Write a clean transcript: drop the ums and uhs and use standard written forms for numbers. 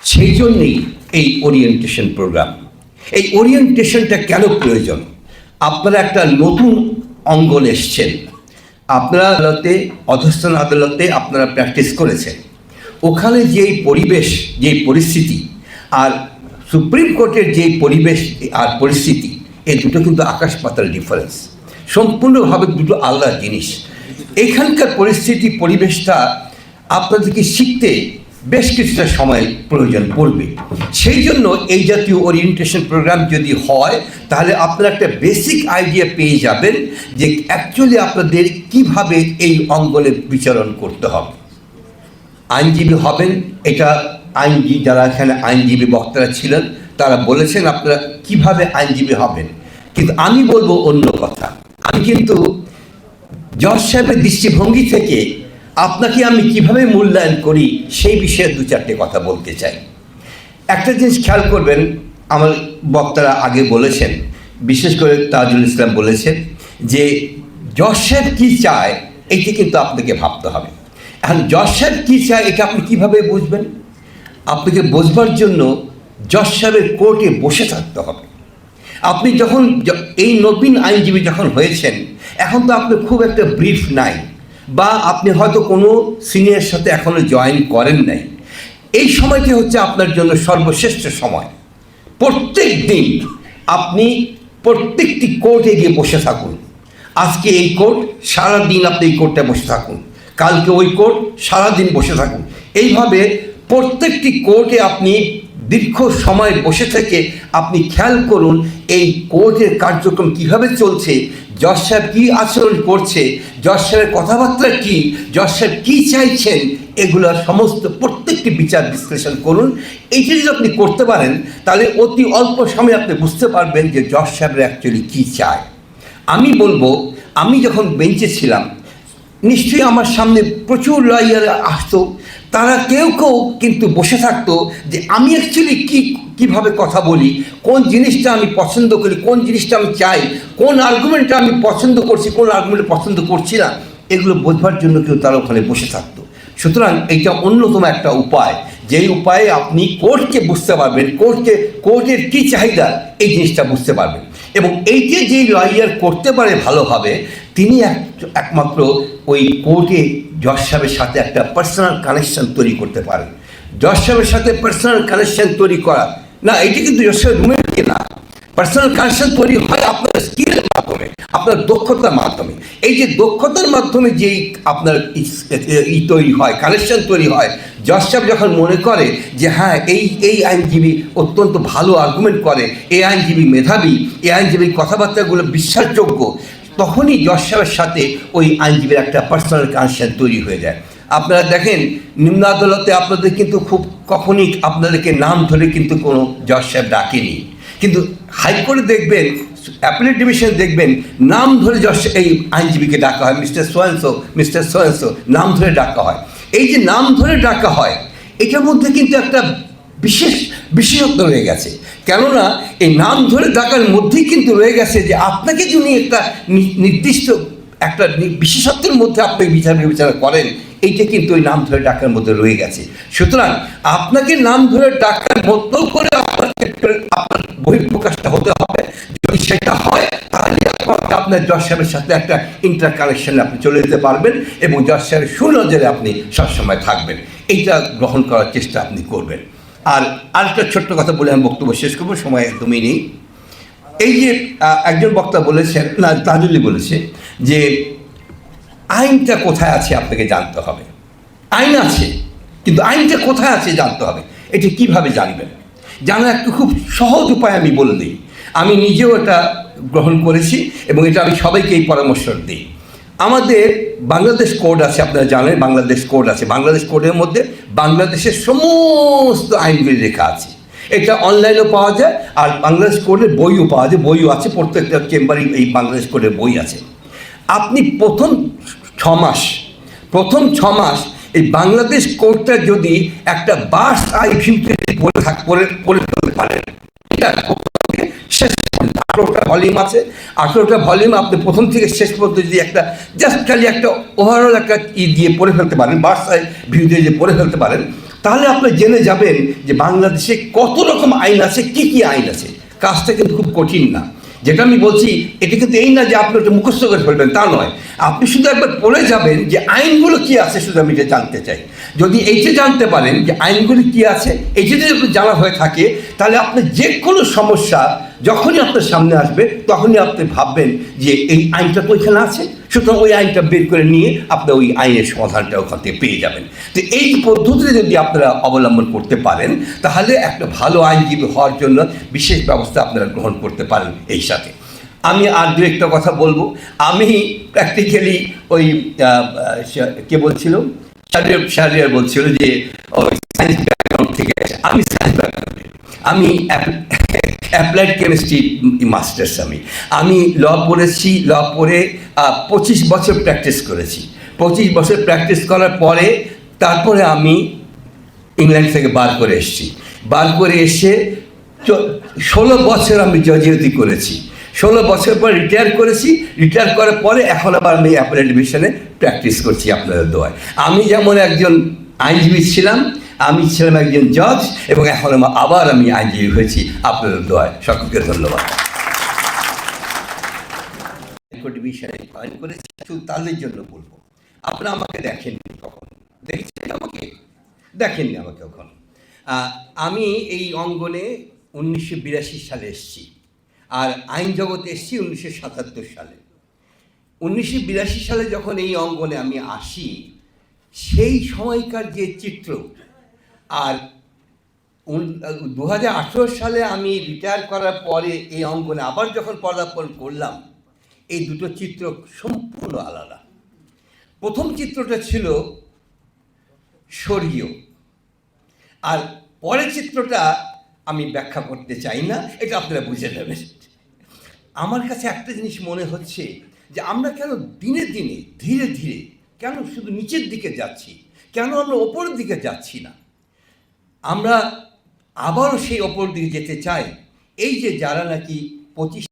সেই জন্যেই এই ওরিয়েন্টেশন প্রোগ্রাম। এই ওরিয়েন্টেশনটা কেন প্রয়োজন? আপনারা একটা নতুন অঙ্গন এসছেন, আপনারা আদালতে, অধস্তন আদালতে আপনারা প্র্যাকটিস করেছেন। ওখানে যেই পরিবেশ, যেই পরিস্থিতি, আর সুপ্রিম কোর্টের যেই পরিবেশ আর পরিস্থিতি, এই দুটো কিন্তু আকাশ পাতাল ডিফারেন্স, সম্পূর্ণভাবে দুটো আলাদা জিনিস। এখানকার পরিস্থিতি, পরিবেশটা আপনাদেরকে শিখতে বেশ কিছুটা সময় প্রয়োজন পড়বে। সেই জন্য এই জাতীয় ওরিয়েন্টেশন প্রোগ্রাম যদি হয়, তাহলে আপনারা একটা বেসিক আইডিয়া পেয়ে যাবেন যে অ্যাকচুয়ালি আপনাদের কিভাবে এই অঙ্গনে বিচরণ করতে হবে। আইনজীবী হবেন, এটা আইনজীবী যারা এখানে আইনজীবী বক্তারা ছিলেন তারা বলেছেন আপনারা কিভাবে আইনজীবী হবেন। কিন্তু আমি বলবো অন্য কথা। আমি কিন্তু জজ সাহেবের দৃষ্টিভঙ্গি থেকে আপনাকে আমি কিভাবে মূল্যায়ন করি সেই বিষয়ে দু চারটে কথা বলতে চাই। একটা জিনিস খেয়াল করবেন, আমার বক্তারা আগে বলেছেন, বিশেষ করে তাজুল ইসলাম বলেছেন যে জজ সাহেব কী চায় এইটি কিন্তু আপনাকে ভাবতে হবে। এখন জজ সাহেব কী চায় এটা আপনি কীভাবে বুঝবেন? আপনাকে বোঝবার জন্য জজ সাহেবের কোর্টে বসে থাকতে হবে। আপনি যখন এই নবীন আইনজীবী যখন হয়েছেন, এখন তো আপনার খুব একটা ব্রিফ নাই, বা আপনি হয়তো কোনো সিনিয়রের সাথে এখনও জয়েন করেন নাই। এই সময়টি হচ্ছে আপনার জন্য সর্বশ্রেষ্ঠ সময়। প্রত্যেক দিন আপনি প্রত্যেকটি কোর্টে গিয়ে বসে থাকুন। আজকে এই কোর্ট, সারাদিন আপনি এই কোর্টে বসে থাকুন, কালকে ওই কোর্ট, সারাদিন বসে থাকুন। এইভাবে প্রত্যেকটি কোর্টে আপনি দীর্ঘ সময় বসে থেকে আপনি খেয়াল করুন এই কোর্টের কার্যক্রম কীভাবে চলছে, জজ সাহেব কী আচরণ করছে, জজ সাহেবের কথাবার্তা কী, জজ সাহেব কী চাইছেন, এগুলোর সমস্ত প্রত্যেকটি বিচার বিশ্লেষণ করুন। এইটা যদি আপনি করতে পারেন, তাহলে অতি অল্প সময়ে আপনি বুঝতে পারবেন যে জজ সাহেবরা অ্যাকচুয়ালি কী চায়। আমি বলবো, আমি যখন বেঞ্চে ছিলাম, নিশ্চয়ই আমার সামনে প্রচুর লয়ার আসতো, তারা কেউ কেউ কিন্তু বসে থাকতো যে আমি অ্যাকচুয়ালি কীভাবে কথা বলি, কোন জিনিসটা আমি পছন্দ করি, কোন জিনিসটা আমি চাই, কোন আর্গুমেন্টটা আমি পছন্দ করছি, কোন আর্গুমেন্ট পছন্দ করছি না, এগুলো বোঝবার জন্য কেউ তারা ওখানে বসে থাকতো। সুতরাং এইটা অন্যতম একটা উপায়, যেই উপায়ে আপনি কোর্টকে বুঝতে পারবেন, কোর্টের কী চাহিদা এই জিনিসটা বুঝতে পারবেন। এবং এইটা যেই লয়ার করতে পারে ভালোভাবে, তিনি একমাত্র ওই কোর্টে জজ সাহেবের সাথে একটা পার্সোনাল কানেকশন তৈরি করতে পারেন। জজ সাহেবের সাথে পার্সোনাল কানেকশন তৈরি করা না, এটি কিন্তু জজ সাহেবের রুমের দিকে না। পার্সোনাল কানেকশন তৈরি হয় আপনার স্কিলের মাধ্যমে, আপনার দক্ষতার মাধ্যমে। এই যে দক্ষতার মাধ্যমে যেই আপনার তৈরি হয়, কানেকশন তৈরি হয়, জজ সাহেব যখন মনে করে যে হ্যাঁ এই আইনজীবী অত্যন্ত ভালো আর্গুমেন্ট করে, এই আইনজীবী মেধাবী, এই আইনজীবীর কথাবার্তাগুলো বিশ্বাসযোগ্য, তখনই জজ সাহেবের সাথে ওই আইনজীবীর একটা পার্সোনাল কানেকশন তৈরি হয়ে যায়। আপনারা দেখেন নিম্ন আদালতে আপনাদের কিন্তু খুব কখনই আপনাদেরকে নাম ধরে কিন্তু কোনো জজ সাহেব ডাকেনি, কিন্তু হাইকোর্টে দেখবেন, অ্যাপিলেট ডিভিশন দেখবেন, নাম ধরে এই আইনজীবীকে ডাকা হয়, মিস্টার সোয়েন্সো, মিস্টার সোয়েন্সো, নাম ধরে ডাকা হয়। এই যে নাম ধরে ডাকা হয়, এটার মধ্যে কিন্তু একটা বিশেষত্ব রয়ে গেছে। কেননা এই নাম ধরে ডাকার মধ্যেই কিন্তু রয়ে গেছে যে আপনাকে যিনি একটা নির্দিষ্ট একটা বিশেষত্বের মধ্যে আপনি বিবেচনা করেন, এইটা কিন্তু ওই নাম ধরে ডাকার মধ্যে রয়ে গেছে। সুতরাং আপনাকে নাম ধরে ডাকার মতো করে আপনার বহিঃপ্রকাশটা হতে হবে। যদি সেটা হয়, তাহলে আপনার জজ সাহেবের সাথে একটা ইন্টার কানেকশনে আপনি চলে যেতে পারবেন এবং জজ সাহেবের সুনজরে আপনি সবসময় থাকবেন। এইটা গ্রহণ করার চেষ্টা আপনি করবেন। আর আরেকটা ছোট্ট কথা বলে আমি বক্তব্য শেষ করবো, সময় একদমই নেই। এই যে একজন বক্তা বলেছেন, না তাজুলি বলেছে যে আইনটা কোথায় আছে আপনাকে জানতে হবে। আইন আছে, কিন্তু আইনটা কোথায় আছে জানতে হবে। এটা কিভাবে জানবেন? জানার একটা খুব সহজ উপায় আমি বলে দিই। আমি নিজেও এটা গ্রহণ করেছি এবং এটা আমি সবাইকে এই পরামর্শ দিই। আমাদের বাংলাদেশ কোড আছে, আপনারা জানেন বাংলাদেশ কোড আছে। বাংলাদেশ কোডের মধ্যে বাংলাদেশের সমস্ত আইনগুলি লেখা আছে। এটা অনলাইনেও পাওয়া যায়, আর বাংলাদেশ কোডের বইও পাওয়া যায়, বইও আছে, প্রত্যেকটা চেম্বারই এই বাংলাদেশ কোডের বই আছে। আপনি প্রথম 6 মাস এই বাংলাদেশ কোডটা যদি একটা বাস আইভিউতে পড়ে ফেলতে পারেন, এটা শেষ 18টা ভলিউম আছে। 18টা ভলিউম আপনি প্রথম থেকে শেষ পর্যন্ত যদি একটা জাস্ট খালি একটা ওভারঅল একটা দিয়ে পড়ে ফেলতে পারেন, বার্ডস আই ভিউ দিয়ে যে পড়ে ফেলতে পারেন, তাহলে আপনি জেনে যাবেন যে বাংলাদেশে কত রকম আইন আছে, কি কি আইন আছে। কাজটা কিন্তু খুব কঠিন না। যেটা আমি বলছি এটা কিন্তু এই না যে আপনি ওটা মুখস্থ করে ফেলবেন, তা নয়। আপনি শুধু একবার পড়ে যাবেন যে আইনগুলো কি আছে, শুধু আমি এটা জানতে চাই। যদি এইটা জানতে পারেন যে আইনগুলি কি আছে, এইটা যদি আপনার জানা হয়ে থাকে, তাহলে আপনি যে কোনো সমস্যা যখনই আপনার সামনে আসবে তখনই আপনি ভাববেন যে এই আইনটা তো ওইখানে আছে, সুতরাং ওই আইনটা বের করে নিয়ে আপনি ওই আইনের সমাধানটা ওখান থেকে পেয়ে যাবেন। তো এই পদ্ধতিতে যদি আপনারা অবলম্বন করতে পারেন, তাহলে একটা ভালো আইনজীবী হওয়ার জন্য বিশেষ ব্যবস্থা আপনারা গ্রহণ করতে পারেন। এই সাথে আমি আর দু একটা কথা বলবো। আমি প্র্যাকটিক্যালি ওই কে বলছিল, শাহরিয়ার বলছিল যে ওই সায়েন্স ব্যাকগ্রাউন্ড থেকে আছে। আমি সায়েন্স ব্যাকগ্রাউন্ডে, আমি অ্যাপ্লাইড কেমিস্ট্রি মাস্টার্স। আমি ল পড়েছি, ল পড়ে 25 বছর প্র্যাকটিস করেছি। 25 বছর প্র্যাকটিস করার পরে তারপরে আমি ইংল্যান্ড থেকে বার করে এসেছি। বার করে এসে 16 বছর আমি জজিয়তি করেছি। 16 বছর পর রিটায়ার করেছি। রিটায়ার করার পরে এখন আবার আমি অ্যাপেলেট ডিভিশনে প্র্যাকটিস করছি আপনাদের দোয়ায়। আমি যেমন একজন আইনজীবী ছিলাম, আমি ছিলাম একজন জজ, এবং এখন আবার আমি আইনজীবী হয়েছি আপনাদের দোয়ায়। সকলকে ধন্যবাদ। ডিভিশনে জয়েন করেছি শুধু তাদের জন্য বলবো, আপনারা আমাকে দেখেননি কখন, দেখছেন আমাকে? দেখেননি আমাকে কখন। আমি এই অঙ্গনে 1982 সালে এসেছি, আর আইন জগতে এসেছি 1977 সালে। 1982 সালে যখন এই অঙ্গনে আমি আসি, সেই সময়কার যে চিত্র, আর 2018 সালে আমি রিটায়ার করার পরে এই অঙ্গনে আবার যখন পদার্পণ করলাম, এই দুটো চিত্র সম্পূর্ণ আলাদা। প্রথম চিত্রটা ছিল স্বর্গীয়, আর পরের চিত্রটা আমি ব্যাখ্যা করতে চাই না, এটা আপনারা বুঝে নেবেন। আমার কাছে একটা জিনিস মনে হচ্ছে যে আমরা কেন দিনে দিনে ধীরে ধীরে কেন শুধু নিচের দিকে যাচ্ছি, কেন আমরা ওপরের দিকে যাচ্ছি না? আমরা আবারও সেই ওপর দিকে যেতে চাই। এই যে যারা নাকি 25